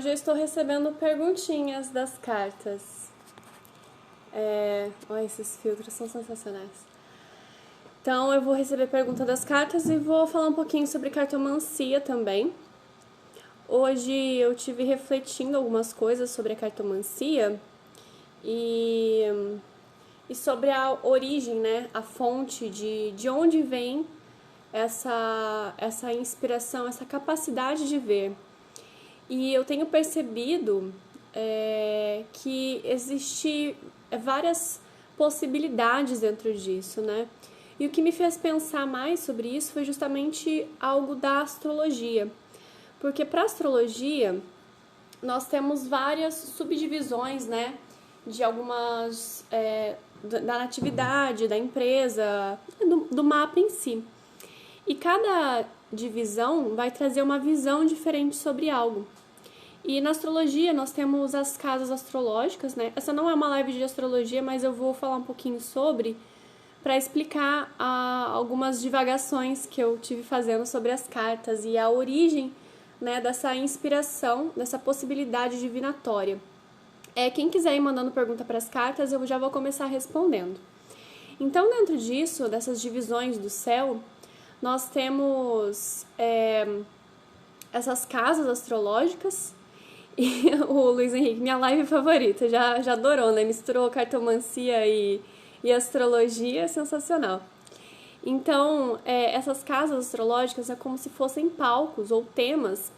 hoje eu estou recebendo perguntinhas das cartas. Olha, esses filtros são sensacionais. Então eu vou receber pergunta das cartas e vou falar um pouquinho sobre cartomancia também. Hoje eu tive refletindo algumas coisas sobre a cartomancia e sobre a origem, né, a fonte de onde vem essa inspiração, essa capacidade de ver. E eu tenho percebido que existe várias possibilidades dentro disso, né? E o que me fez pensar mais sobre isso foi justamente algo da astrologia. Porque para a astrologia, nós temos várias subdivisões, né? De algumas... da natividade, da empresa, do mapa em si. E cada divisão vai trazer uma visão diferente sobre algo. E na astrologia nós temos as casas astrológicas, né? Essa não é uma live de astrologia, mas eu vou falar um pouquinho sobre, para explicar algumas divagações que eu tive fazendo sobre as cartas e a origem, né, dessa inspiração, dessa possibilidade divinatória. Quem quiser ir mandando pergunta para as cartas, eu já vou começar respondendo. Então, dentro disso, dessas divisões do céu, nós temos essas casas astrológicas. E o Luiz Henrique, minha live favorita, já adorou, né? Misturou cartomancia e astrologia, sensacional. Então, essas casas astrológicas é como se fossem palcos ou temas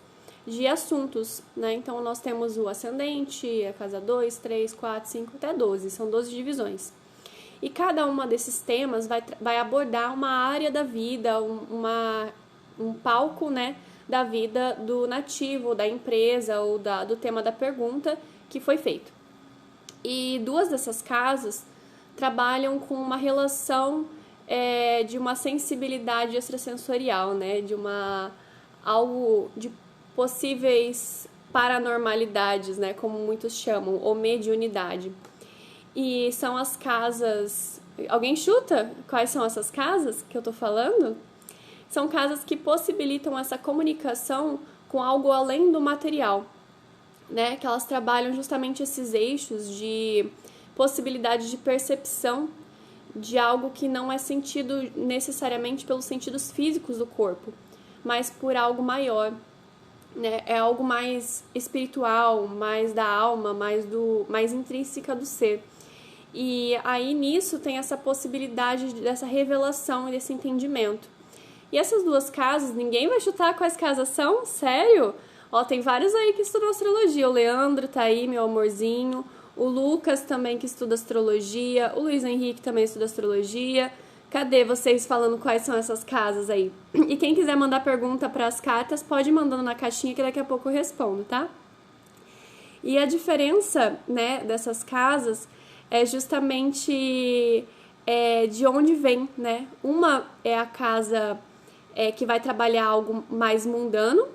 de assuntos, né? Então, nós temos o ascendente, a casa 2, 3, 4, 5, até 12, são 12 divisões. E cada uma desses temas vai abordar uma área da vida, um palco, né, da vida do nativo, da empresa ou do tema da pergunta que foi feito. E duas dessas casas trabalham com uma relação de uma sensibilidade extrasensorial, né, de algo de possíveis paranormalidades, né, como muitos chamam, ou mediunidade. E são as casas... Alguém chuta quais são essas casas que eu tô falando? São casas que possibilitam essa comunicação com algo além do material, né? Que elas trabalham justamente esses eixos de possibilidade de percepção de algo que não é sentido necessariamente pelos sentidos físicos do corpo, mas por algo maior, né? É algo mais espiritual, mais da alma, mais intrínseca do ser. E aí nisso tem essa possibilidade dessa revelação e desse entendimento. E essas duas casas, ninguém vai chutar quais casas são? Sério? Ó, tem vários aí que estudam astrologia. O Leandro tá aí, meu amorzinho. O Lucas também que estuda astrologia. O Luiz Henrique também estuda astrologia. Cadê vocês falando quais são essas casas aí? E quem quiser mandar pergunta para as cartas, pode ir mandando na caixinha que daqui a pouco eu respondo, tá? E a diferença, né, dessas casas é justamente de onde vem, né? Uma é a casa... que vai trabalhar algo mais mundano,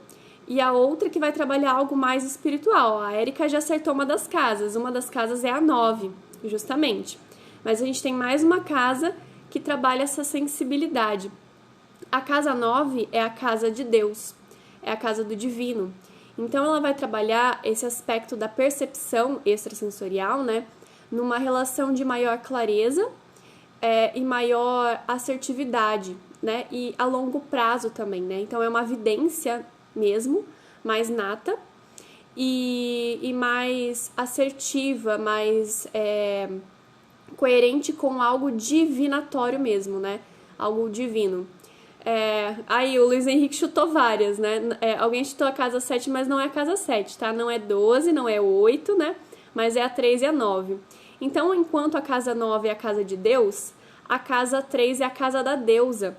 e a outra que vai trabalhar algo mais espiritual. A Érica já acertou uma das casas é a 9, justamente. Mas a gente tem mais uma casa que trabalha essa sensibilidade. A casa 9 é a casa de Deus, é a casa do divino. Então ela vai trabalhar esse aspecto da percepção extrasensorial, né? Numa relação de maior clareza e maior assertividade, né? E a longo prazo também, né? Então é uma vidência mesmo, mais nata e mais assertiva, mais coerente com algo divinatório mesmo, né? Algo divino. Aí o Luiz Henrique chutou várias, né? Alguém chutou a casa 7, mas não é a casa 7, tá? Não é 12, não é 8, né? Mas é a 3 e a 9. Então, enquanto a casa 9 é a casa de Deus, a casa 3 é a casa da deusa,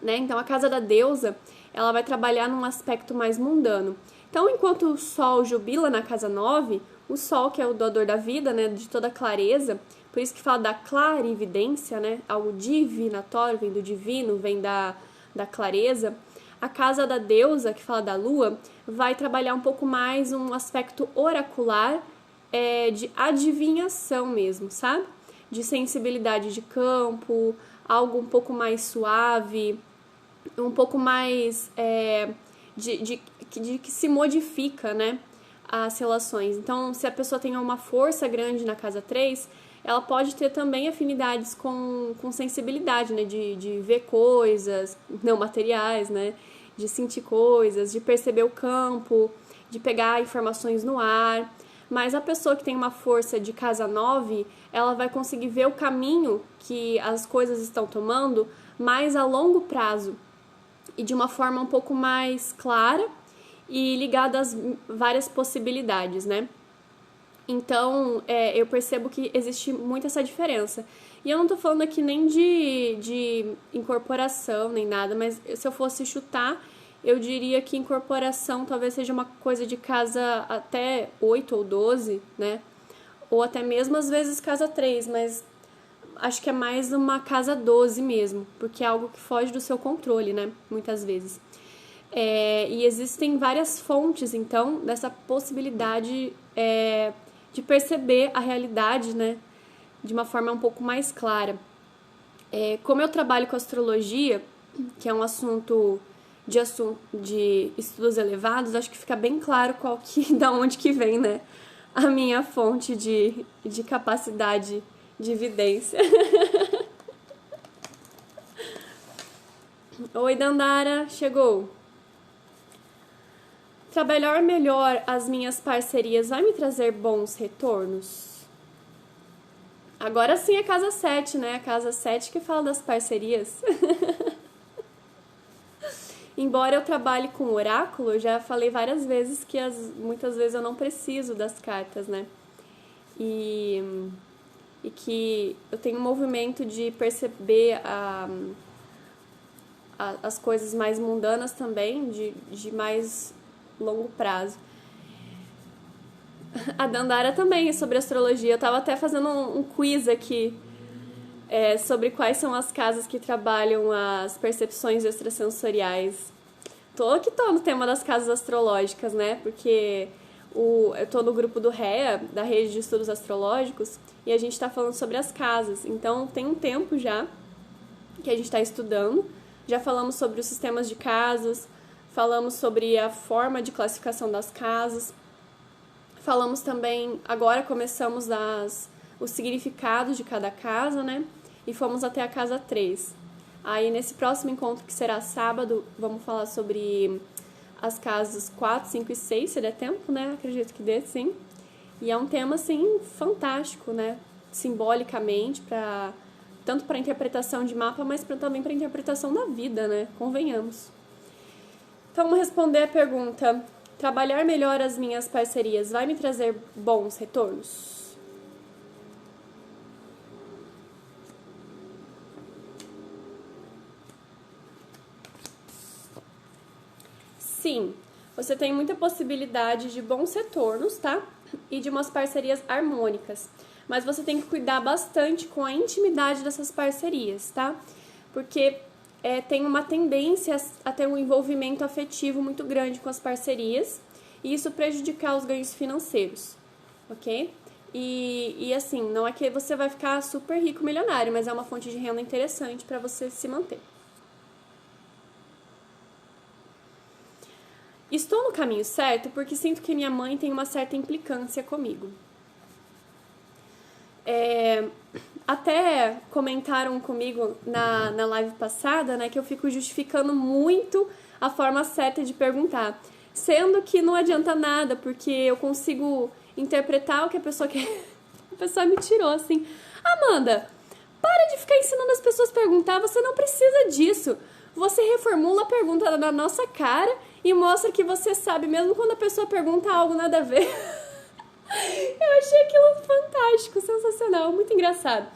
né? Então, a casa da deusa, ela vai trabalhar num aspecto mais mundano. Então, enquanto o Sol jubila na casa 9, o Sol, que é o doador da vida, né, de toda clareza, por isso que fala da clarividência, né, algo divinatório, vem do divino, vem da clareza. A casa da deusa, que fala da lua, vai trabalhar um pouco mais um aspecto oracular, de adivinhação mesmo, sabe? De sensibilidade de campo, algo um pouco mais suave, um pouco mais de que se modifica, né? as relações. Então, se a pessoa tem uma força grande na casa 3, ela pode ter também afinidades com sensibilidade, né? De ver coisas não materiais, né? De sentir coisas, de perceber o campo, de pegar informações no ar. Mas a pessoa que tem uma força de casa 9, ela vai conseguir ver o caminho que as coisas estão tomando mais a longo prazo e de uma forma um pouco mais clara e ligada às várias possibilidades, né? Então, eu percebo que existe muito essa diferença. E eu não tô falando aqui nem de incorporação, nem nada, mas se eu fosse chutar, eu diria que incorporação talvez seja uma coisa de casa até 8 ou 12, né? Ou até mesmo, às vezes, casa 3, mas acho que é mais uma casa 12 mesmo, porque é algo que foge do seu controle, né? Muitas vezes. E existem várias fontes, então, dessa possibilidade de perceber a realidade, né, de uma forma um pouco mais clara. Como eu trabalho com astrologia, que é um assunto de estudos elevados, acho que fica bem claro da onde que vem, né, a minha fonte de capacidade de vidência. Oi, Dandara, chegou. Trabalhar melhor as minhas parcerias vai me trazer bons retornos? Agora sim é casa 7, né? A casa 7 que fala das parcerias. Embora eu trabalhe com oráculo, eu já falei várias vezes que muitas vezes eu não preciso das cartas, né? E que eu tenho um movimento de perceber as coisas mais mundanas também, de mais longo prazo. A Dandara também é sobre astrologia. Eu tava até fazendo um quiz aqui sobre quais são as casas que trabalham as percepções extrasensoriais. Tô no tema das casas astrológicas, né? Porque eu tô no grupo do REA, da Rede de Estudos Astrológicos, e a gente tá falando sobre as casas. Então, tem um tempo já que a gente tá estudando. Já falamos sobre os sistemas de casas, falamos sobre a forma de classificação das casas, falamos também, agora começamos os significados de cada casa, né? E fomos até a casa 3. Aí, nesse próximo encontro, que será sábado, vamos falar sobre as casas 4, 5 e 6, se der tempo, né? Acredito que dê, sim. E é um tema, assim, fantástico, né? Simbolicamente, tanto para interpretação de mapa, mas também para interpretação da vida, né? Convenhamos. Então, vamos responder a pergunta: trabalhar melhor as minhas parcerias vai me trazer bons retornos? Sim, você tem muita possibilidade de bons retornos, tá? E de umas parcerias harmônicas. Mas você tem que cuidar bastante com a intimidade dessas parcerias, tá? Porque tem uma tendência a ter um envolvimento afetivo muito grande com as parcerias e isso prejudicar os ganhos financeiros, ok? E assim, não é que você vai ficar super rico, milionário, mas é uma fonte de renda interessante para você se manter. Estou no caminho certo porque sinto que minha mãe tem uma certa implicância comigo. Até comentaram comigo na live passada, né, que eu fico justificando muito a forma certa de perguntar, sendo que não adianta nada, porque eu consigo interpretar o que a pessoa quer. A pessoa me tirou assim: Amanda, para de ficar ensinando as pessoas a perguntar, você não precisa disso. Você reformula a pergunta na nossa cara e mostra que você sabe, mesmo quando a pessoa pergunta algo nada a ver. Eu achei aquilo fantástico, sensacional, muito engraçado.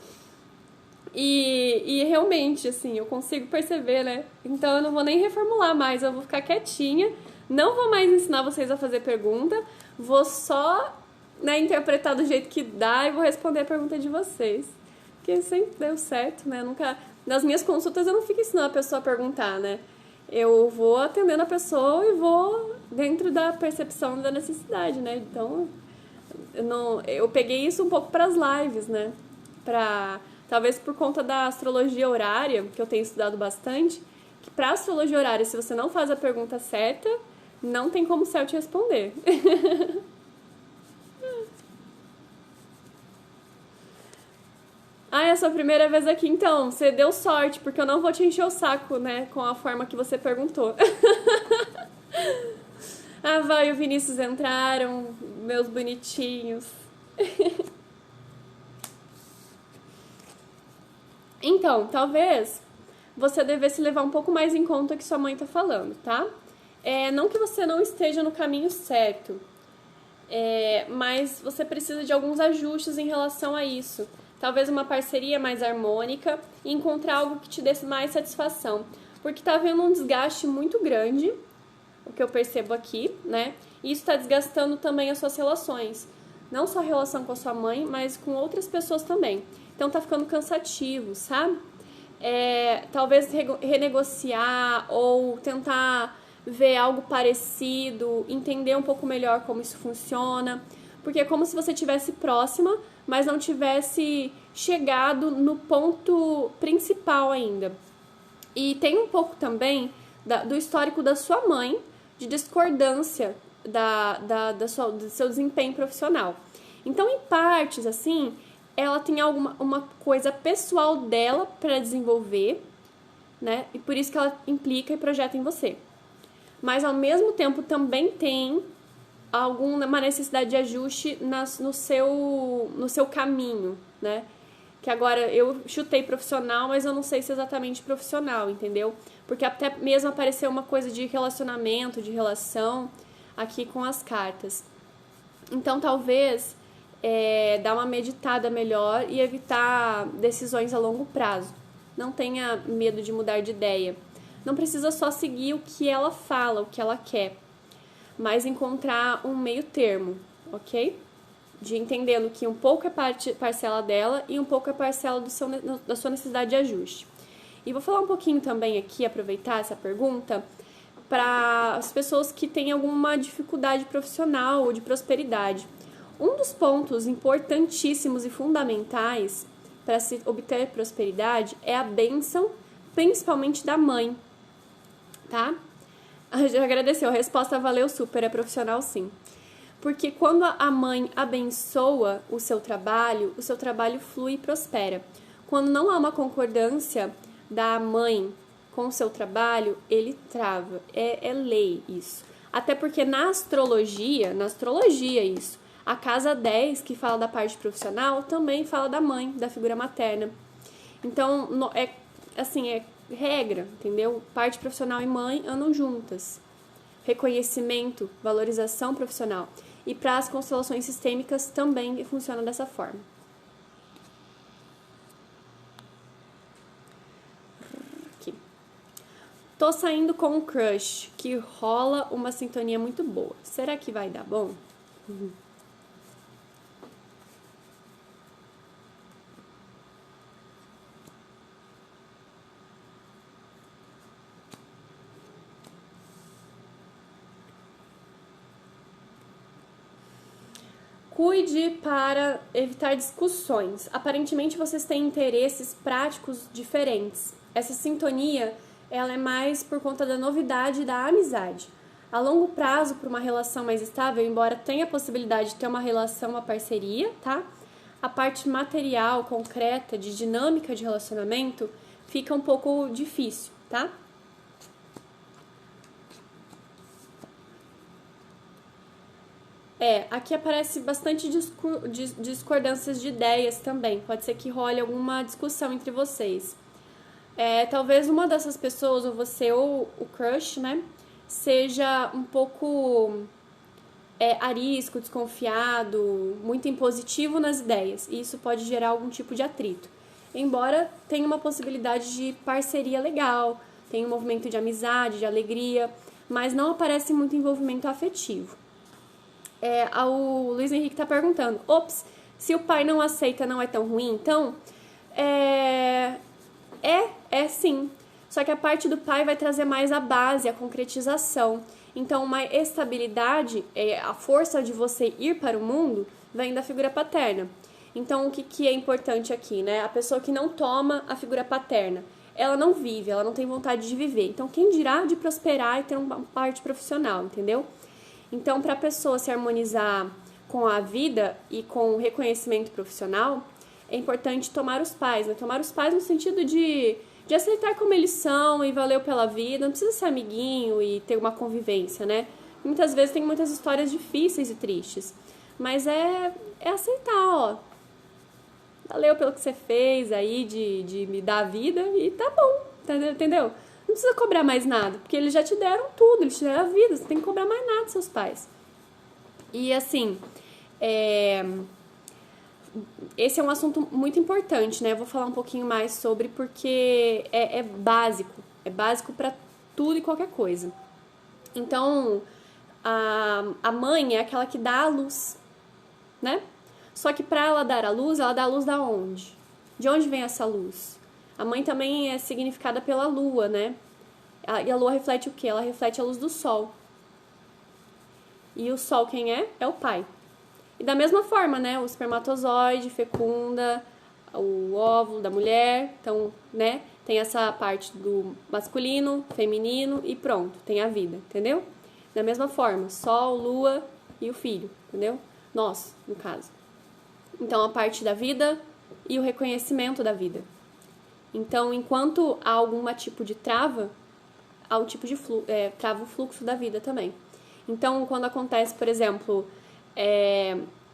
E realmente, assim, eu consigo perceber, né? Então eu não vou nem reformular mais, eu vou ficar quietinha, não vou mais ensinar vocês a fazer pergunta, vou só, né, interpretar do jeito que dá e vou responder a pergunta de vocês. Porque sempre deu certo, né? Nas minhas consultas eu não fico ensinando a pessoa a perguntar, né? Eu vou atendendo a pessoa e vou dentro da percepção da necessidade, né? Então, eu peguei isso um pouco para as lives, né? Talvez por conta da astrologia horária, que eu tenho estudado bastante, que para astrologia horária, se você não faz a pergunta certa, não tem como o céu te responder. Ah, é a sua primeira vez aqui, então. Você deu sorte, porque eu não vou te encher o saco, né? Com a forma que você perguntou. A Val e o Vinícius entraram, meus bonitinhos. Então, talvez você devesse levar um pouco mais em conta o que sua mãe tá falando, tá? Não que você não esteja no caminho certo, mas você precisa de alguns ajustes em relação a isso. Talvez uma parceria mais harmônica e encontrar algo que te dê mais satisfação. Porque tá havendo um desgaste muito grande, o que eu percebo aqui, né? E isso está desgastando também as suas relações. Não só a relação com a sua mãe, mas com outras pessoas também. Então tá ficando cansativo, sabe? Talvez renegociar ou tentar ver algo parecido, entender um pouco melhor como isso funciona. Porque é como se você estivesse próxima, mas não tivesse chegado no ponto principal ainda. E tem um pouco também do histórico da sua mãe, de discordância do seu desempenho profissional. Então, em partes, assim, ela tem uma coisa pessoal dela para desenvolver, né? E por isso que ela implica e projeta em você. Mas, ao mesmo tempo, também tem uma necessidade de ajuste no seu caminho, né? Que agora eu chutei profissional, mas eu não sei se é exatamente profissional, entendeu? Porque até mesmo apareceu uma coisa de relacionamento, de relação aqui com as cartas. Então, talvez dar uma meditada melhor e evitar decisões a longo prazo. Não tenha medo de mudar de ideia. Não precisa só seguir o que ela fala, o que ela quer, mas encontrar um meio termo, ok? De entendendo que um pouco é parcela dela e um pouco é parcela da sua necessidade de ajuste. E vou falar um pouquinho também aqui, aproveitar essa pergunta, para as pessoas que têm alguma dificuldade profissional ou de prosperidade. Um dos pontos importantíssimos e fundamentais para se obter prosperidade é a bênção, principalmente da mãe, tá? Já agradeceu, a resposta valeu super, é profissional sim. Porque quando a mãe abençoa o seu trabalho flui e prospera. Quando não há uma concordância da mãe com o seu trabalho, ele trava. É lei isso. Até porque na astrologia isso, a casa 10, que fala da parte profissional, também fala da mãe, da figura materna. Então, é regra, entendeu? Parte profissional e mãe andam juntas. Reconhecimento, valorização profissional. E para as constelações sistêmicas também funciona dessa forma. Aqui. Tô saindo com um crush que rola uma sintonia muito boa. Será que vai dar bom? Cuide para evitar discussões. Aparentemente vocês têm interesses práticos diferentes. Essa sintonia, ela é mais por conta da novidade e da amizade. A longo prazo, para uma relação mais estável, embora tenha a possibilidade de ter uma relação, uma parceria, tá? A parte material, concreta, de dinâmica de relacionamento, fica um pouco difícil, tá? Aqui aparece bastante discordâncias de ideias também. Pode ser que role alguma discussão entre vocês. Talvez uma dessas pessoas, ou você ou o crush, né, seja um pouco arisco, desconfiado, muito impositivo nas ideias. E isso pode gerar algum tipo de atrito. Embora tenha uma possibilidade de parceria legal, tenha um movimento de amizade, de alegria, mas não aparece muito envolvimento afetivo. O Luiz Henrique está perguntando, se o pai não aceita, não é tão ruim? Então, sim. Só que a parte do pai vai trazer mais a base, a concretização. Então, uma estabilidade, a força de você ir para o mundo, vem da figura paterna. Então, o que é importante aqui, né? A pessoa que não toma a figura paterna, ela não vive, ela não tem vontade de viver. Então, quem dirá de prosperar e ter uma parte profissional, entendeu? Então, para a pessoa se harmonizar com a vida e com o reconhecimento profissional, é importante tomar os pais, né? Tomar os pais no sentido de aceitar como eles são e valeu pela vida, não precisa ser amiguinho e ter uma convivência, né? Muitas vezes tem muitas histórias difíceis e tristes, mas é aceitar, ó. Valeu pelo que você fez aí de me dar a vida e tá bom, entendeu? Não precisa cobrar mais nada, porque eles já te deram tudo, eles te deram a vida, você tem que cobrar mais nada dos seus pais. E assim, esse é um assunto muito importante, né? Eu vou falar um pouquinho mais sobre, porque é básico para tudo e qualquer coisa. Então, a mãe é aquela que dá a luz, né? Só que para ela dar a luz, ela dá a luz da onde? De onde vem essa luz? A mãe também é significada pela lua, né? E a lua reflete o quê? Ela reflete a luz do sol. E o sol quem é? É o pai. E da mesma forma, né? O espermatozoide fecunda o óvulo da mulher. Então, né? Tem essa parte do masculino, feminino e pronto. Tem a vida, entendeu? Da mesma forma, sol, lua e o filho, entendeu? Nós, no caso. Então, a parte da vida e o reconhecimento da vida. Então, enquanto há algum tipo de trava, há um tipo de trava o fluxo da vida também. Então, quando acontece, por exemplo,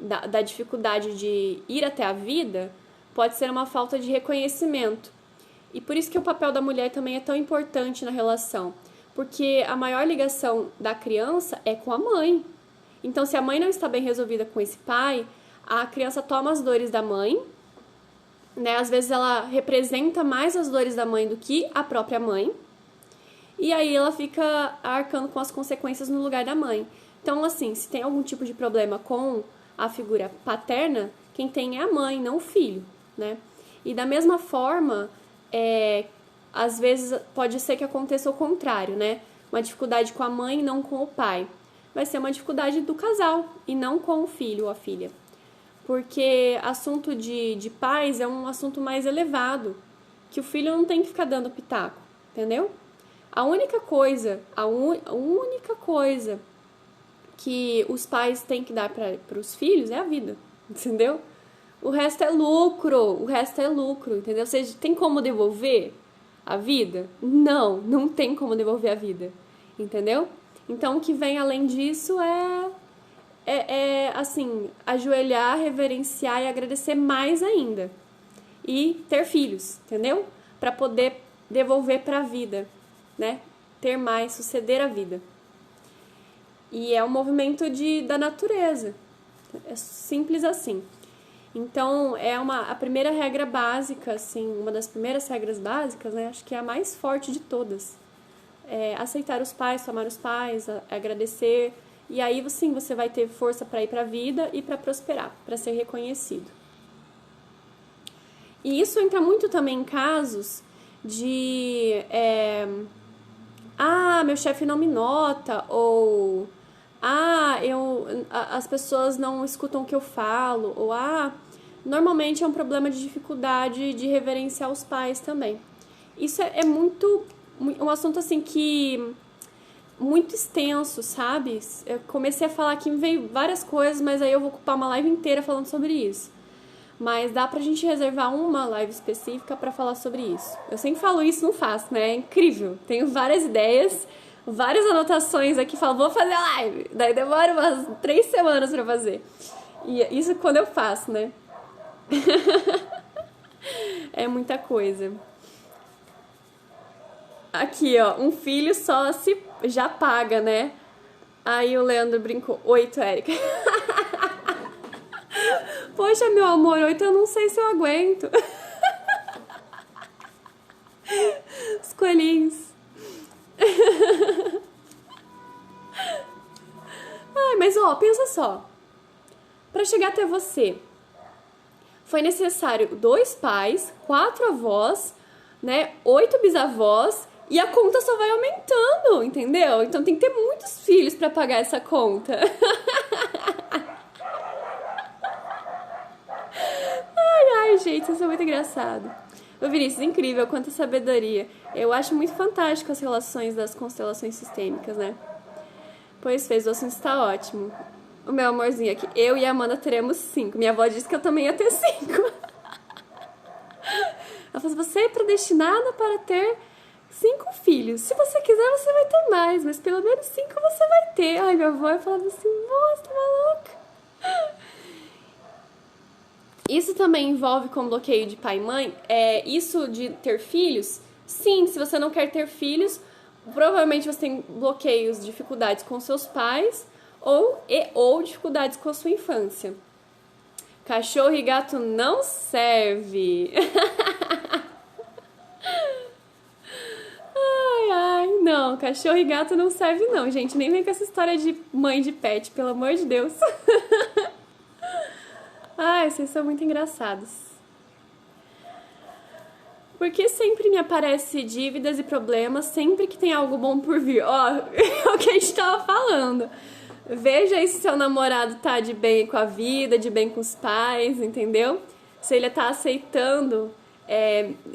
da dificuldade de ir até a vida, pode ser uma falta de reconhecimento. E por isso que o papel da mulher também é tão importante na relação. Porque a maior ligação da criança é com a mãe. Então, se a mãe não está bem resolvida com esse pai, a criança toma as dores da mãe, né? Às vezes ela representa mais as dores da mãe do que a própria mãe. E aí ela fica arcando com as consequências no lugar da mãe. Então, assim, se tem algum tipo de problema com a figura paterna, quem tem é a mãe, não o filho, né? E da mesma forma, às vezes pode ser que aconteça o contrário, né? Uma dificuldade com a mãe e não com o pai. Vai ser uma dificuldade do casal e não com o filho ou a filha. Porque assunto de pais é um assunto mais elevado, que o filho não tem que ficar dando pitaco, entendeu? A única coisa que os pais têm que dar para os filhos é a vida, entendeu? O resto é lucro, entendeu? Você tem como devolver a vida? Não tem como devolver a vida, entendeu? Então, o que vem além disso assim, ajoelhar, reverenciar e agradecer mais ainda. E ter filhos, entendeu? Para poder devolver para a vida, né? Ter mais, suceder a vida. E é um movimento da natureza. É simples assim. Então, a primeira regra básica, assim, uma das primeiras regras básicas, né? Acho que é a mais forte de todas. É aceitar os pais, tomar os pais, agradecer. E aí, sim, você vai ter força para ir para a vida e para prosperar, para ser reconhecido. E isso entra muito também em casos de... meu chefe não me nota, ou... as pessoas não escutam o que eu falo, ou... normalmente é um problema de dificuldade de reverenciar os pais também. Isso é muito... um assunto, assim, que... muito extenso, sabe? Eu comecei a falar aqui, me veio várias coisas, mas aí eu vou ocupar uma live inteira falando sobre isso. Mas dá pra gente reservar uma live específica pra falar sobre isso. Eu sempre falo isso, não faço, né? É incrível. Tenho várias ideias, várias anotações aqui, falo, vou fazer a live. Daí demora umas 3 semanas pra fazer. E isso quando eu faço, né? É muita coisa. Aqui, ó, um filho só já paga, né? Aí o Leandro brincou, 8, Érica. Poxa, meu amor, 8 eu não sei se eu aguento. Os coelhinhos. Mas ó, pensa só. Pra chegar até você, foi necessário 2 pais, 4 avós, né? 8 bisavós. E a conta só vai aumentando, entendeu? Então tem que ter muitos filhos pra pagar essa conta. Ai, gente, isso é muito engraçado. Ô, Vinícius, incrível, quanta sabedoria. Eu acho muito fantástico as relações das constelações sistêmicas, né? Pois fez, o assunto está ótimo. O meu amorzinho aqui, eu e a Amanda teremos 5. Minha avó disse que eu também ia ter 5. Ela fala assim, você é predestinada para ter 5 filhos. Se você quiser, você vai ter mais, mas pelo menos 5 você vai ter. Ai, minha avó falava assim, nossa, tá maluca? Isso também envolve com bloqueio de pai e mãe. Isso de ter filhos, sim, se você não quer ter filhos, provavelmente você tem bloqueios, dificuldades com seus pais ou dificuldades com a sua infância. Cachorro e gato não serve. Ai, não, cachorro e gato não serve não, gente. Nem vem com essa história de mãe de pet, pelo amor de Deus. Ai, vocês são muito engraçados. Por que sempre me aparece dívidas e problemas sempre que tem algo bom por vir? Ó, é o que a gente tava falando. Veja aí se seu namorado tá de bem com a vida, de bem com os pais, entendeu? Se ele tá aceitando,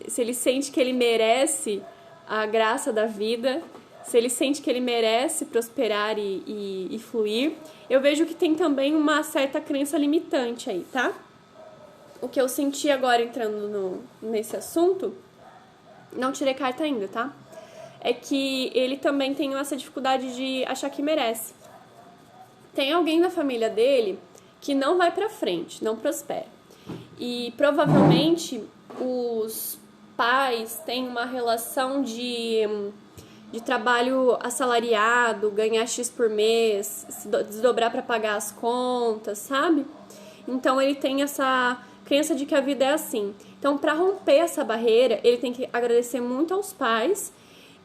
se ele sente que ele merece a graça da vida, se ele sente que ele merece prosperar e fluir. Eu vejo que tem também uma certa crença limitante aí, tá? O que eu senti agora entrando nesse assunto, não tirei carta ainda, tá? É que ele também tem essa dificuldade de achar que merece. Tem alguém na família dele que não vai pra frente, não prospera. E provavelmente os pais têm uma relação de trabalho assalariado, ganhar X por mês, se desdobrar para pagar as contas, sabe? Então ele tem essa crença de que a vida é assim. Então, para romper essa barreira, ele tem que agradecer muito aos pais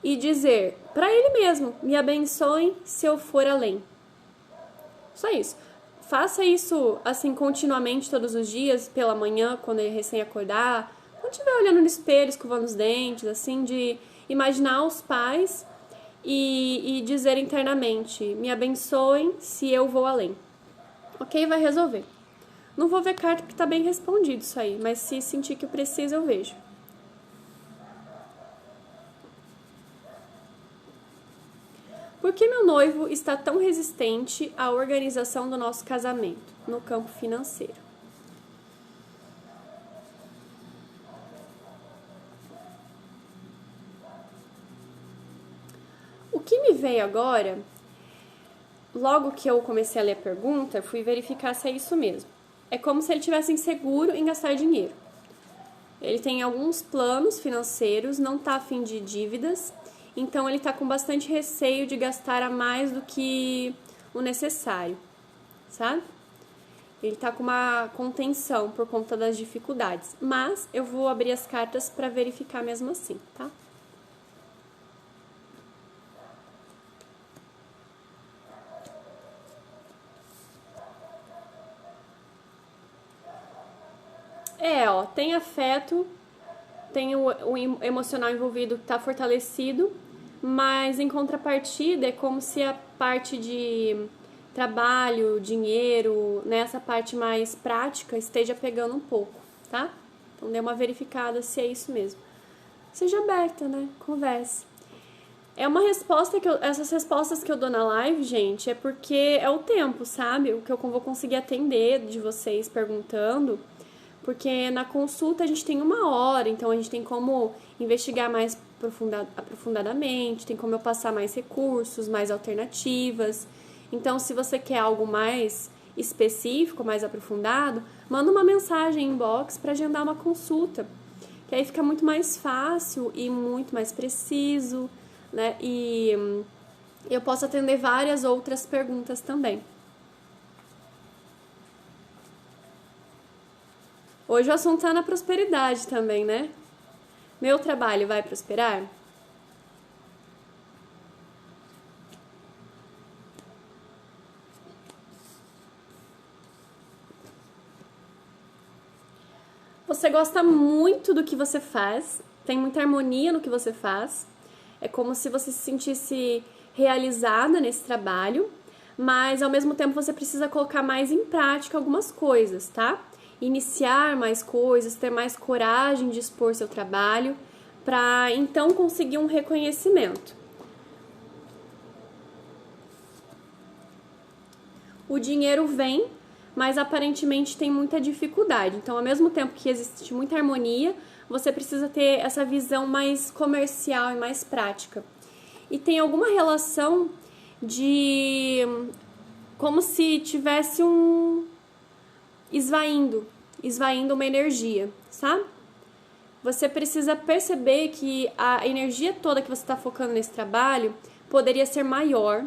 e dizer para ele mesmo: me abençoem se eu for além. Só isso. Faça isso assim continuamente todos os dias, pela manhã, quando ele recém acordar, quando estiver olhando no espelho, escovando os dentes, assim, de imaginar os pais e dizer internamente: me abençoem se eu vou além. Ok? Vai resolver. Não vou ver carta porque tá bem respondido isso aí, mas se sentir que eu preciso, eu vejo. Por que meu noivo está tão resistente à organização do nosso casamento no campo financeiro? O que me veio agora, logo que eu comecei a ler a pergunta, fui verificar se é isso mesmo. É como se ele tivesse inseguro em gastar dinheiro. Ele tem alguns planos financeiros, não está afim de dívidas, então ele está com bastante receio de gastar a mais do que o necessário, sabe? Ele está com uma contenção por conta das dificuldades, mas eu vou abrir as cartas para verificar mesmo assim, tá? Tem afeto, tem o emocional envolvido que está fortalecido, mas em contrapartida é como se a parte de trabalho, dinheiro, né, essa parte mais prática esteja pegando um pouco, tá? Então dê uma verificada se é isso mesmo. Seja aberta, né? Converse. É uma resposta essas respostas que eu dou na live, gente, é porque é o tempo, sabe? O que eu vou conseguir atender de vocês perguntando. Porque na consulta a gente tem 1 hora, então a gente tem como investigar mais aprofundadamente, tem como eu passar mais recursos, mais alternativas. Então, se você quer algo mais específico, mais aprofundado, manda uma mensagem inbox para agendar uma consulta, que aí fica muito mais fácil e muito mais preciso, né? E eu posso atender várias outras perguntas também. Hoje o assunto tá na prosperidade também, né? Meu trabalho vai prosperar? Você gosta muito do que você faz, tem muita harmonia no que você faz. É como se você se sentisse realizada nesse trabalho, mas ao mesmo tempo você precisa colocar mais em prática algumas coisas, tá? Iniciar mais coisas, ter mais coragem de expor seu trabalho, para então conseguir um reconhecimento. O dinheiro vem, mas aparentemente tem muita dificuldade. Então, ao mesmo tempo que existe muita harmonia, você precisa ter essa visão mais comercial e mais prática. E tem alguma relação de como se tivesse esvaindo uma energia, sabe? Você precisa perceber que a energia toda que você está focando nesse trabalho poderia ser maior,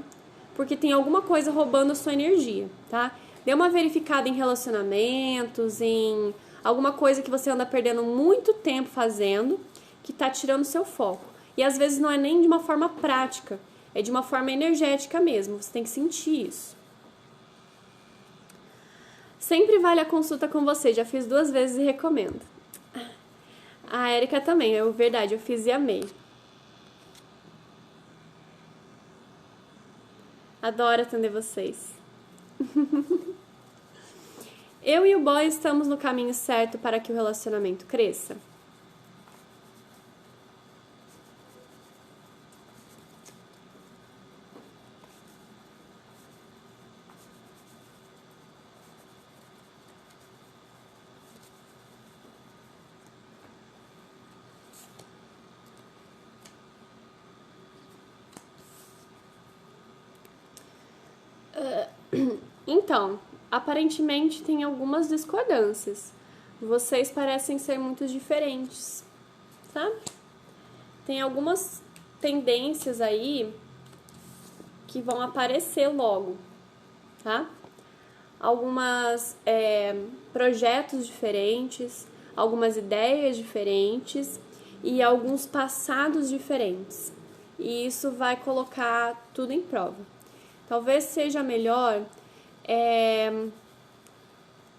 porque tem alguma coisa roubando a sua energia, tá? Dê uma verificada em relacionamentos, em alguma coisa que você anda perdendo muito tempo fazendo, que tá tirando seu foco. E às vezes não é nem de uma forma prática, é de uma forma energética mesmo, você tem que sentir isso. Sempre vale a consulta com você, já fiz 2 vezes e recomendo. A Erika também, é verdade, eu fiz e amei. Adoro atender vocês. Eu e o boy estamos no caminho certo para que o relacionamento cresça? Então, aparentemente tem algumas discordâncias. Vocês parecem ser muito diferentes, sabe? Tem algumas tendências aí que vão aparecer logo, tá? Algumas projetos diferentes, algumas ideias diferentes e alguns passados diferentes. E isso vai colocar tudo em prova. Talvez seja melhor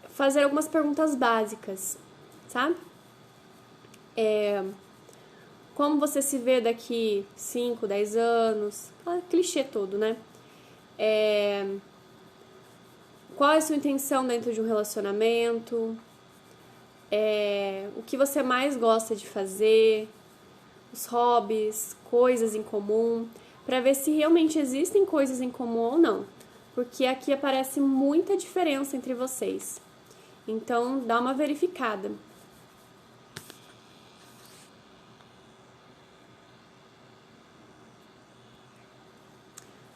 fazer algumas perguntas básicas, sabe? Como você se vê daqui 5, 10 anos? Clichê todo, né? Qual é a sua intenção dentro de um relacionamento? O que você mais gosta de fazer? Os hobbies, coisas em comum, para ver se realmente existem coisas em comum ou não. Porque aqui aparece muita diferença entre vocês. Então, dá uma verificada.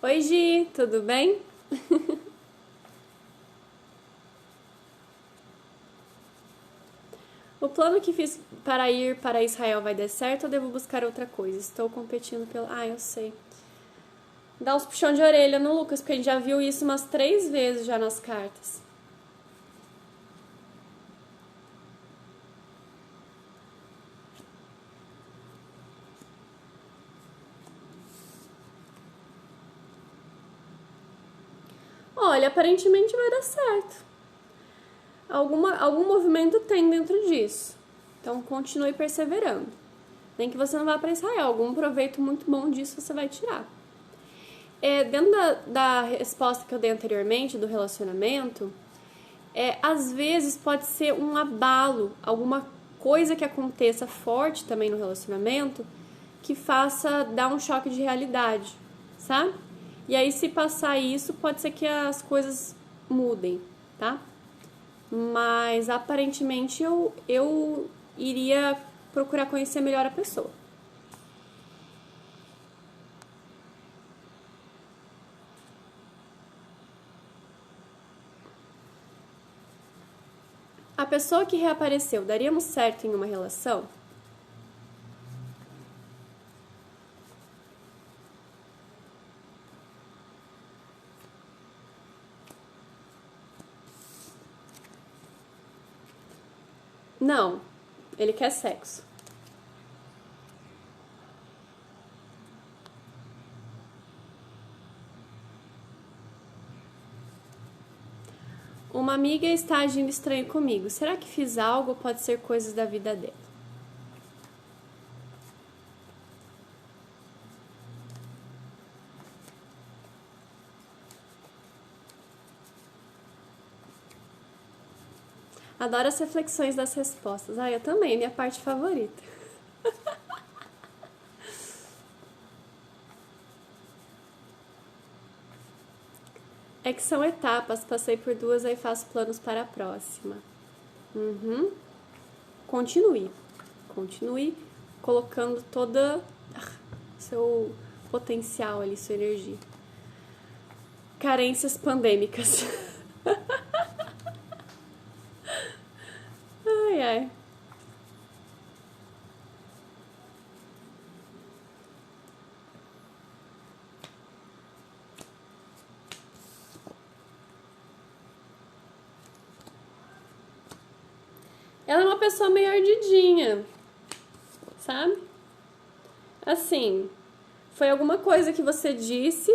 Oi, Gi, tudo bem? O plano que fiz para ir para Israel vai dar certo ou devo buscar outra coisa? Estou competindo pelo... eu sei. Dá uns puxão de orelha no Lucas, porque a gente já viu isso umas 3 vezes já nas cartas. Olha, aparentemente vai dar certo. Algum movimento tem dentro disso. Então, continue perseverando. Nem que você não vá para Israel, algum proveito muito bom disso você vai tirar. Dentro da resposta que eu dei anteriormente, do relacionamento, às vezes pode ser um abalo, alguma coisa que aconteça forte também no relacionamento, que faça dar um choque de realidade, sabe? E aí, se passar isso, pode ser que as coisas mudem, tá? Mas, aparentemente, eu iria procurar conhecer melhor a pessoa. A pessoa que reapareceu, daríamos certo em uma relação? Não, ele quer sexo. Uma amiga está agindo estranho comigo. Será que fiz algo ou pode ser coisas da vida dela? Adoro as reflexões das respostas. Eu também, minha parte favorita. É que são etapas, passei por 2, aí faço planos para a próxima. Continue colocando toda seu potencial ali, sua energia. Carências pandêmicas. Ai, ai. Ela é uma pessoa meio ardidinha, sabe? Assim, foi alguma coisa que você disse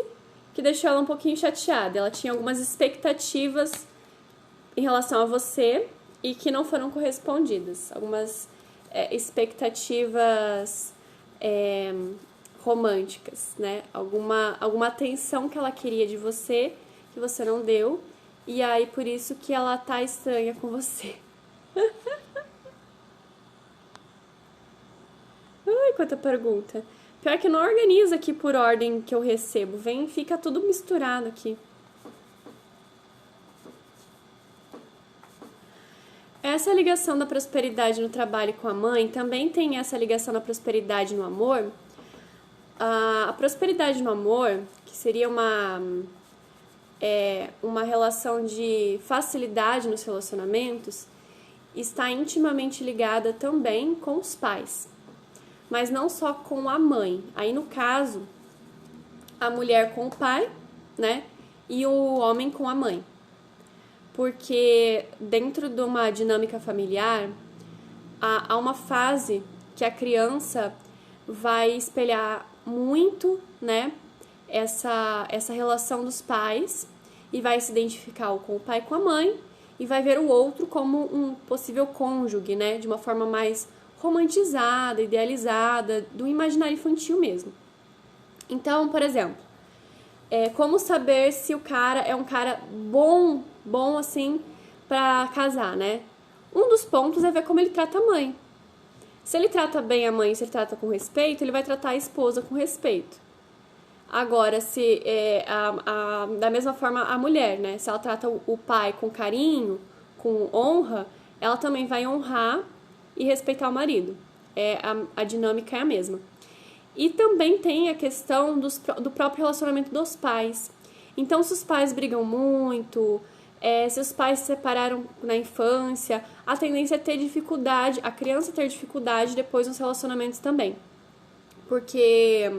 que deixou ela um pouquinho chateada. Ela tinha algumas expectativas em relação a você e que não foram correspondidas. Algumas expectativas românticas, né? Alguma atenção que ela queria de você que você não deu. E aí, por isso que ela tá estranha com você. Ai, quanta pergunta. Pior que não organiza aqui por ordem que eu recebo. Vem, fica tudo misturado aqui. Essa ligação da prosperidade no trabalho com a mãe também tem essa ligação da prosperidade no amor. A prosperidade no amor, que seria uma relação de facilidade nos relacionamentos, está intimamente ligada também com os pais. Mas não só com a mãe. Aí, no caso, a mulher com o pai, né? E o homem com a mãe. Porque dentro de uma dinâmica familiar, há uma fase que a criança vai espelhar muito, né? Essa relação dos pais e vai se identificar com o pai e com a mãe e vai ver o outro como um possível cônjuge, né? De uma forma mais romantizada, idealizada, do imaginário infantil mesmo. Então, por exemplo, como saber se o cara é um cara bom assim, pra casar, né? Um dos pontos é ver como ele trata a mãe. Se ele trata bem a mãe, se ele trata com respeito, ele vai tratar a esposa com respeito. Agora, se da mesma forma a mulher, né? Se ela trata o pai com carinho, com honra, ela também vai honrar e respeitar o marido. A dinâmica é a mesma. E também tem a questão do próprio relacionamento dos pais. Então, se os pais brigam muito, se os pais se separaram na infância, a tendência é ter dificuldade, a criança ter dificuldade depois nos relacionamentos também. Porque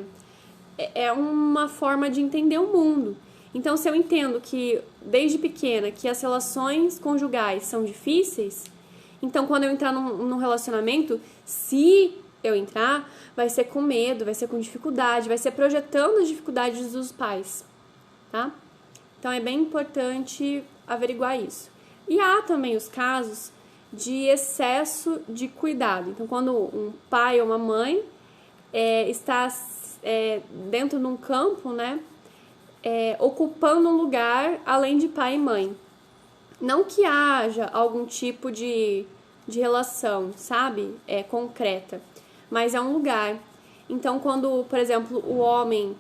é uma forma de entender o mundo. Então, se eu entendo que, desde pequena, que as relações conjugais são difíceis, então, quando eu entrar num relacionamento, se eu entrar, vai ser com medo, vai ser com dificuldade, vai ser projetando as dificuldades dos pais, tá? Então, é bem importante averiguar isso. E há também os casos de excesso de cuidado. Então, quando um pai ou uma mãe está dentro de um campo, né, ocupando um lugar além de pai e mãe. Não que haja algum tipo de relação, sabe? Concreta. Mas é um lugar. Então, quando, por exemplo, o homem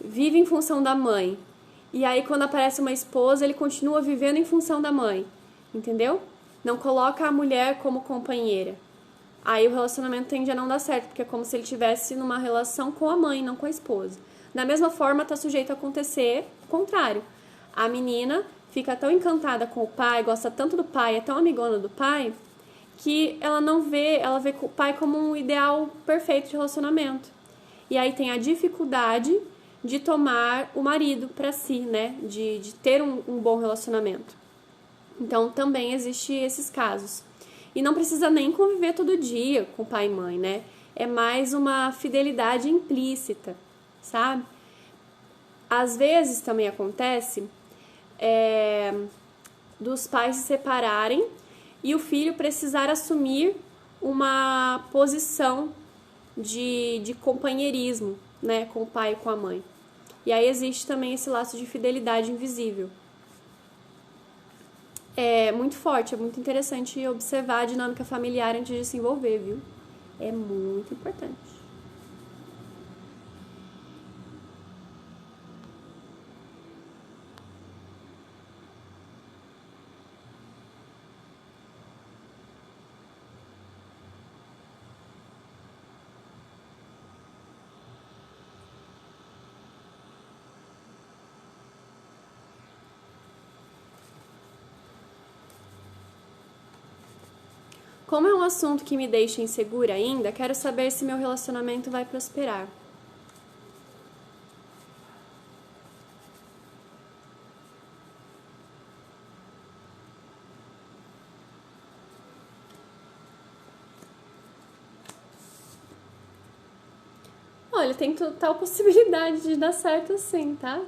vive em função da mãe, e aí quando aparece uma esposa, ele continua vivendo em função da mãe. Entendeu? Não coloca a mulher como companheira. Aí o relacionamento tende a não dar certo, porque é como se ele estivesse numa relação com a mãe, não com a esposa. Da mesma forma, está sujeito a acontecer o contrário. A menina fica tão encantada com o pai, gosta tanto do pai, é tão amigona do pai, que ela vê o pai como um ideal perfeito de relacionamento. E aí tem a dificuldade de tomar o marido para si, né? De ter um bom relacionamento. Então, também existem esses casos. E não precisa nem conviver todo dia com pai e mãe, né? É mais uma fidelidade implícita, sabe? Às vezes também acontece dos pais se separarem e o filho precisar assumir uma posição de companheirismo, né? Com o pai e com a mãe. E aí existe também esse laço de fidelidade invisível. É muito forte, é muito interessante observar a dinâmica familiar antes de se envolver, viu? É muito importante. Como é um assunto que me deixa insegura ainda, quero saber se meu relacionamento vai prosperar. Olha, tem total possibilidade de dar certo sim, tá?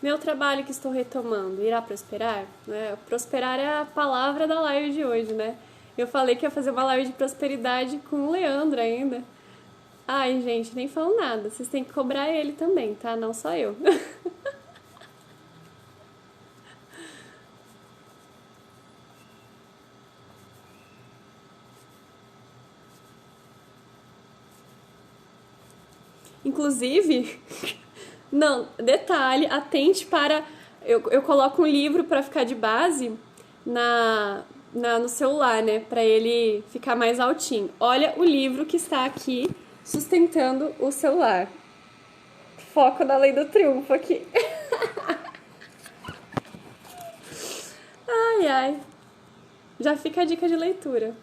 Meu trabalho que estou retomando irá prosperar? Né? Prosperar é a palavra da live de hoje, né? Eu falei que ia fazer uma live de prosperidade com o Leandro ainda. Ai, gente, nem falo nada. Vocês têm que cobrar ele também, tá? Não só eu. Inclusive, não, detalhe, atente para. Eu coloco um livro para ficar de base no celular, né? Para ele ficar mais altinho. Olha o livro que está aqui sustentando o celular. Foco na lei do triunfo aqui. Ai, ai. Já fica a dica de leitura.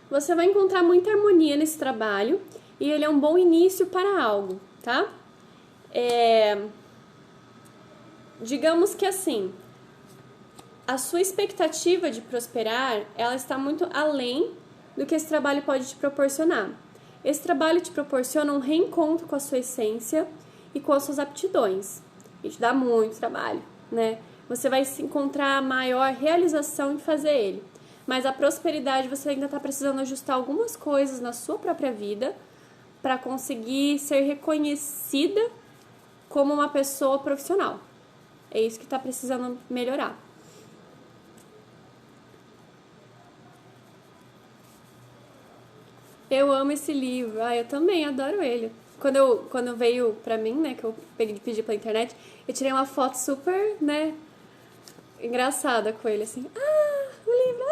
Você vai encontrar muita harmonia nesse trabalho e ele é um bom início para algo, tá? Digamos que assim, a sua expectativa de prosperar, ela está muito além do que esse trabalho pode te proporcionar. Esse trabalho te proporciona um reencontro com a sua essência e com as suas aptidões. E te dá muito trabalho, né? Você vai se encontrar a maior realização em fazer ele. Mas a prosperidade, você ainda está precisando ajustar algumas coisas na sua própria vida para conseguir ser reconhecida como uma pessoa profissional. É isso que está precisando melhorar. Eu amo esse livro. Eu também adoro ele. Quando veio pra mim, né, que eu pedi pela internet, eu tirei uma foto super, né, engraçada com ele, assim. O livro,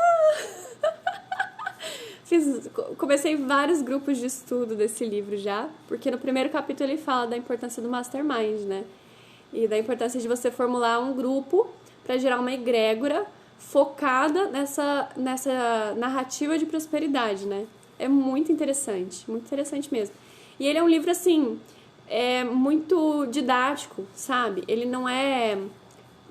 Comecei vários grupos de estudo desse livro já, porque no primeiro capítulo ele fala da importância do mastermind, né? E da importância de você formular um grupo para gerar uma egrégora focada nessa narrativa de prosperidade, né? É muito interessante mesmo. E ele é um livro, assim, muito didático, sabe? Ele não é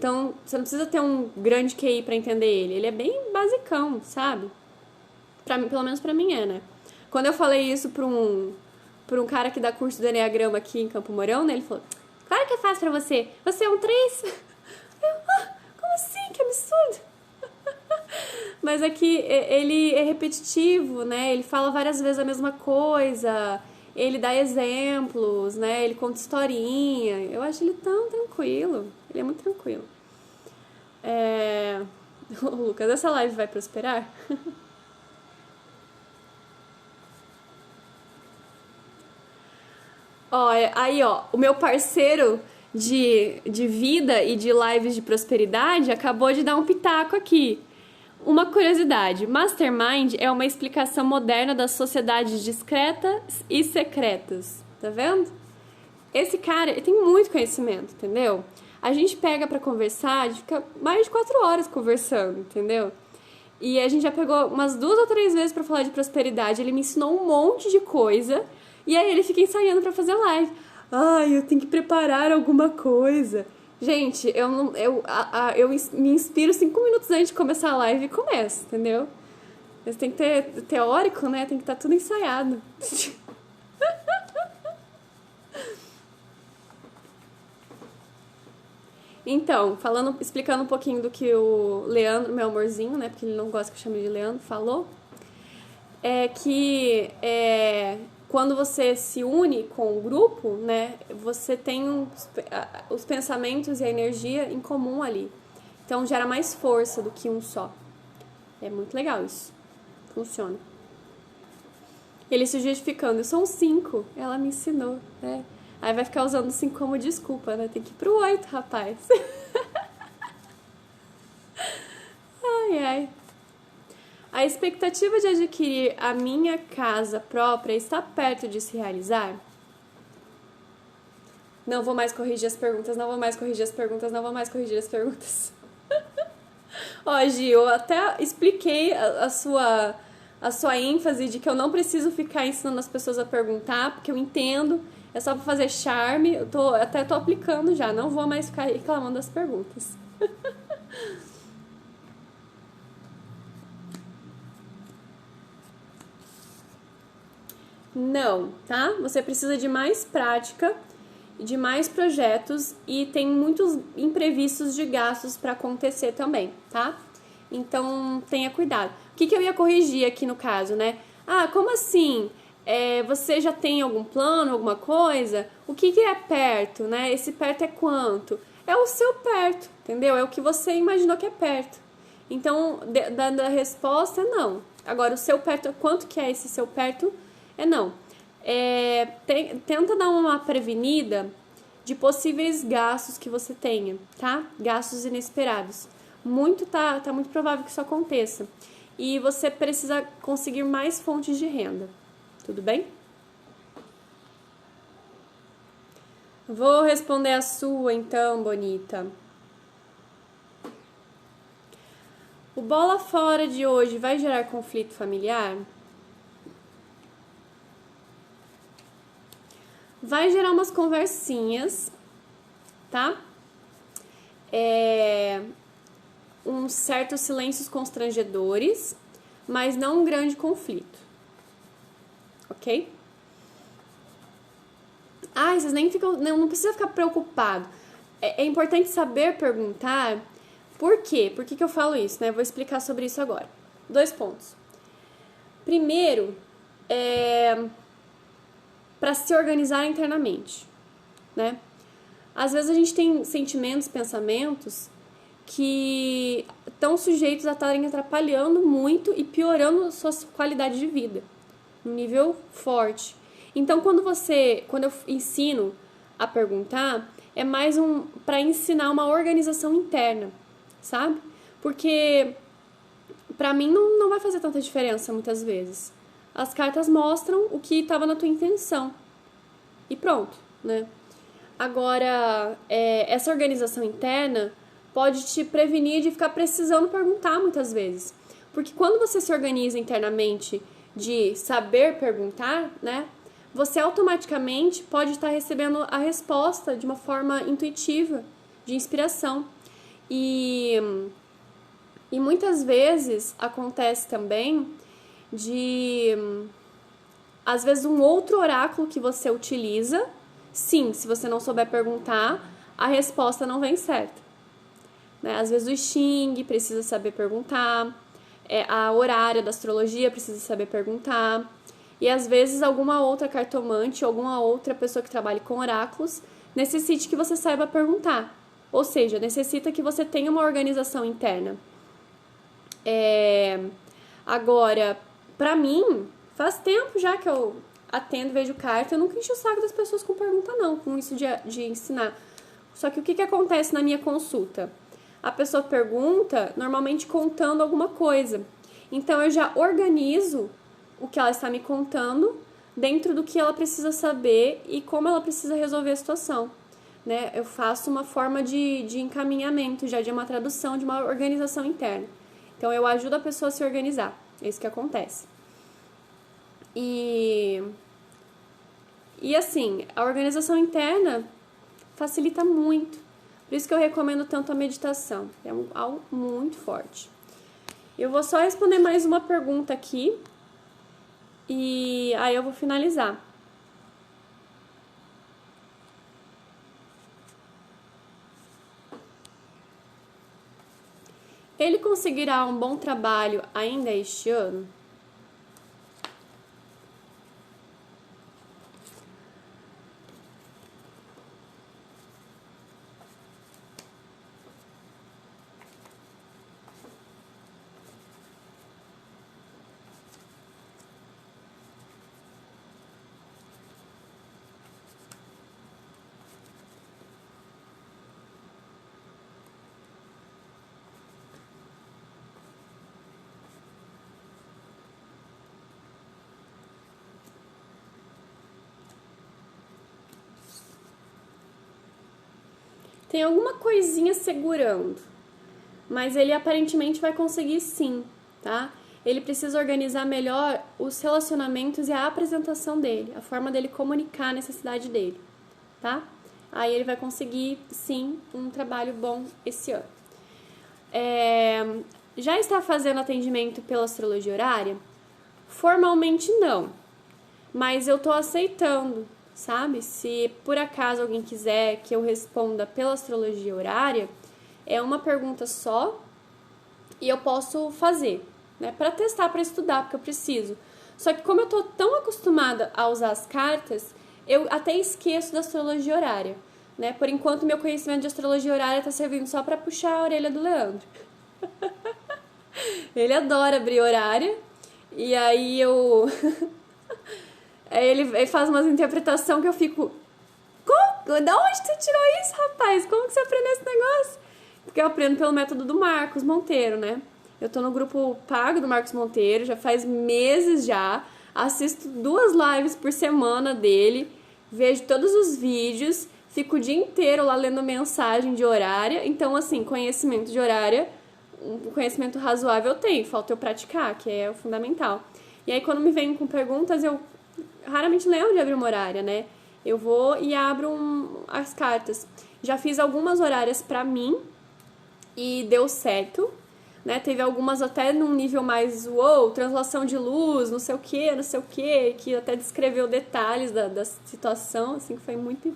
tão... Você não precisa ter um grande QI para entender ele. Ele é bem basicão, sabe? Pelo menos pra mim né? Quando eu falei isso pra um cara que dá curso do Enneagrama aqui em Campo Mourão, né? Ele falou, claro que é fácil pra você. Você é um 3? Como assim? Que absurdo! Mas aqui ele é repetitivo, né? Ele fala várias vezes a mesma coisa. Ele dá exemplos, né? Ele conta historinha. Eu acho ele tão tranquilo. Ele é muito tranquilo. Lucas, essa live vai prosperar? O meu parceiro de vida e de lives de prosperidade acabou de dar um pitaco aqui. Uma curiosidade, Mastermind é uma explicação moderna das sociedades discretas e secretas, tá vendo? Esse cara, ele tem muito conhecimento, entendeu? A gente pega pra conversar, a gente fica mais de 4 horas conversando, entendeu? E a gente já pegou umas 2 ou 3 vezes pra falar de prosperidade, ele me ensinou um monte de coisa, e aí ele fica ensaiando pra fazer live. Eu tenho que preparar alguma coisa. Gente, eu me inspiro 5 minutos antes de começar a live e começo, entendeu? Mas tem que ter teórico, né? Tem que estar tudo ensaiado. Então, explicando um pouquinho do que o Leandro, meu amorzinho, né? Porque ele não gosta que eu chame de Leandro, falou. É que quando você se une com o grupo, né, você tem os pensamentos e a energia em comum ali. Então gera mais força do que um só. É muito legal isso. Funciona. Ele se justificando, eu sou um 5, ela me ensinou, né? Aí vai ficar usando o 5 como desculpa, né? Tem que ir pro 8, rapaz. Ai, ai. A expectativa de adquirir a minha casa própria está perto de se realizar? Não vou mais corrigir as perguntas, não vou mais corrigir as perguntas, não vou mais corrigir as perguntas. Ó, Gi, eu até expliquei a sua ênfase de que eu não preciso ficar ensinando as pessoas a perguntar, porque eu entendo, é só pra fazer charme, até tô aplicando já, não vou mais ficar reclamando das perguntas. Não, tá? Você precisa de mais prática, de mais projetos e tem muitos imprevistos de gastos para acontecer também, tá? Então tenha cuidado. O que eu ia corrigir aqui no caso, né? Ah, como assim? Você já tem algum plano, alguma coisa? O que é perto, né? Esse perto é quanto? É o seu perto, entendeu? É o que você imaginou que é perto. Então, dando a resposta, não. Agora, o seu perto, quanto que é esse seu perto? Não. Tenta dar uma prevenida de possíveis gastos que você tenha, tá? Gastos inesperados. Tá muito provável que isso aconteça. E você precisa conseguir mais fontes de renda. Tudo bem? Vou responder a sua então, bonita. O bola fora de hoje vai gerar conflito familiar? Vai gerar umas conversinhas, tá? Uns certos silêncios constrangedores, mas não um grande conflito. Ok? Vocês nem ficam. Não precisa ficar preocupado. É importante saber perguntar. Por quê? Por que eu falo isso, né? Vou explicar sobre isso agora. 2 pontos. Primeiro, para se organizar internamente, né? Às vezes a gente tem sentimentos, pensamentos que estão sujeitos a estarem atrapalhando muito e piorando sua qualidade de vida, num nível forte. Então, quando eu ensino a perguntar, é mais para ensinar uma organização interna, sabe? Porque pra mim não vai fazer tanta diferença muitas vezes. As cartas mostram o que estava na tua intenção. E pronto, né? Agora, essa organização interna pode te prevenir de ficar precisando perguntar muitas vezes. Porque quando você se organiza internamente de saber perguntar, né? Você automaticamente pode estar recebendo a resposta de uma forma intuitiva, de inspiração. E muitas vezes acontece também às vezes, um outro oráculo que você utiliza, sim, se você não souber perguntar, a resposta não vem certa. Né? Às vezes o Xing precisa saber perguntar, a horária da astrologia precisa saber perguntar, e às vezes alguma outra cartomante, alguma outra pessoa que trabalhe com oráculos, necessite que você saiba perguntar. Ou seja, necessita que você tenha uma organização interna. Agora, pra mim, faz tempo já que eu atendo e vejo carta, eu nunca enchi o saco das pessoas com pergunta não, com isso de ensinar. Só que o que acontece na minha consulta? A pessoa pergunta, normalmente contando alguma coisa. Então, eu já organizo o que ela está me contando dentro do que ela precisa saber e como ela precisa resolver a situação. Né? Eu faço uma forma de encaminhamento, já de uma tradução, de uma organização interna. Então, eu ajudo a pessoa a se organizar. É isso que acontece. E assim, a organização interna facilita muito. Por isso que eu recomendo tanto a meditação. É algo muito forte. Eu vou só responder mais uma pergunta aqui. E aí eu vou finalizar. Ele conseguirá um bom trabalho ainda este ano? tem alguma coisinha segurando, mas ele aparentemente vai conseguir sim, tá? Ele precisa organizar melhor os relacionamentos e a apresentação dele, a forma dele comunicar a necessidade dele, tá? Aí ele vai conseguir, sim, um trabalho bom esse ano. Já está fazendo atendimento pela astrologia horária? Formalmente não, mas eu tô aceitando, sabe? Se por acaso alguém quiser que eu responda pela astrologia horária, é uma pergunta só e eu posso fazer, né? Para testar, para estudar, porque eu preciso. Só que como eu tô tão acostumada a usar as cartas, eu até esqueço da astrologia horária, né? Por enquanto, meu conhecimento de astrologia horária tá servindo só para puxar a orelha do Leandro. Ele adora abrir horária e aí eu... aí ele faz umas interpretações que eu fico... Da onde você tirou isso, rapaz? Como que você aprendeu esse negócio? Porque eu aprendo pelo método do Marcos Monteiro, né? Eu tô no grupo pago do Marcos Monteiro, já faz meses já. Assisto 2 lives por semana dele, vejo todos os vídeos, fico o dia inteiro lá lendo mensagem de horária. Então, assim, conhecimento de horária, um conhecimento razoável eu tenho, falta eu praticar, que é o fundamental. E aí, quando me vem com perguntas, eu raramente lembro de abrir uma horária, né? Eu vou e abro as cartas. Já fiz algumas horárias pra mim e deu certo, né? Teve algumas até num nível mais translação de luz, não sei o que até descreveu detalhes da situação, assim, que foi muito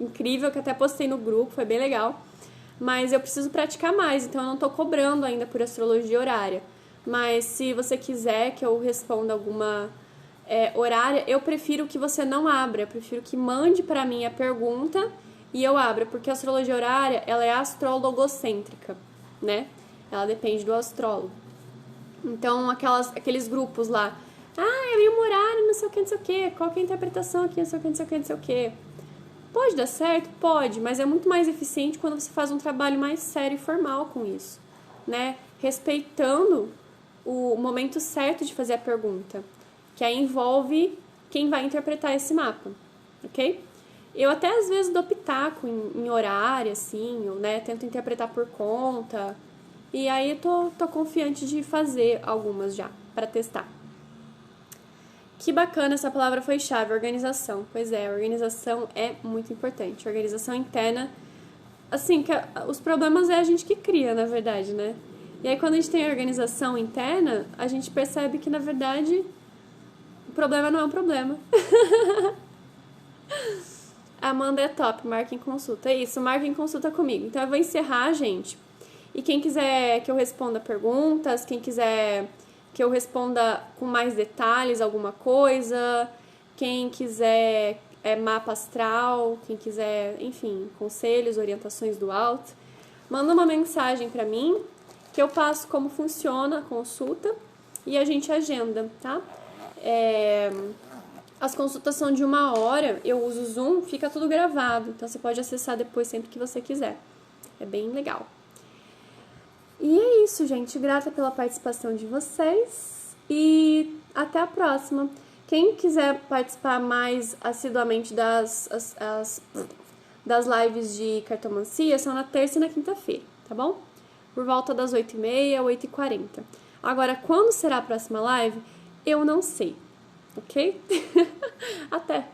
incrível, que até postei no grupo, foi bem legal. Mas eu preciso praticar mais, então eu não tô cobrando ainda por astrologia horária. Mas se você quiser que eu responda alguma horária, eu prefiro que você não abra, eu prefiro que mande pra mim a pergunta e eu abra, porque a astrologia horária, ela é astrologocêntrica, né? Ela depende do astrólogo. Então, aqueles grupos lá, é meio horário, não sei o que, qual que é a interpretação aqui, não sei o que. Pode dar certo? Pode, mas é muito mais eficiente quando você faz um trabalho mais sério e formal com isso, né? Respeitando o momento certo de fazer a pergunta, que aí envolve quem vai interpretar esse mapa, ok? Eu até às vezes dou pitaco em horário, assim, ou, né, tento interpretar por conta, e aí tô confiante de fazer algumas já, para testar. Que bacana, essa palavra foi chave, organização. Pois é, organização é muito importante. Organização interna, assim, os problemas é a gente que cria, na verdade, né? E aí quando a gente tem organização interna, a gente percebe que, na verdade, o problema não é um problema. Amanda é top, marca em consulta. É isso, marca em consulta comigo. Então eu vou encerrar, gente. E quem quiser que eu responda perguntas, quem quiser que eu responda com mais detalhes alguma coisa, quem quiser mapa astral, quem quiser, enfim, conselhos, orientações do alto, manda uma mensagem pra mim que eu passo como funciona a consulta e a gente agenda, tá? As consultas são de 1 hora, eu uso o Zoom, fica tudo gravado, então você pode acessar depois sempre que você quiser. É bem legal. E é isso, gente. Grata pela participação de vocês e até a próxima. Quem quiser participar mais assiduamente das lives de cartomancia, são na terça e na quinta-feira, tá bom? Por volta das 8h30, 8h40. Agora, quando será a próxima live? Eu não sei, ok? Até!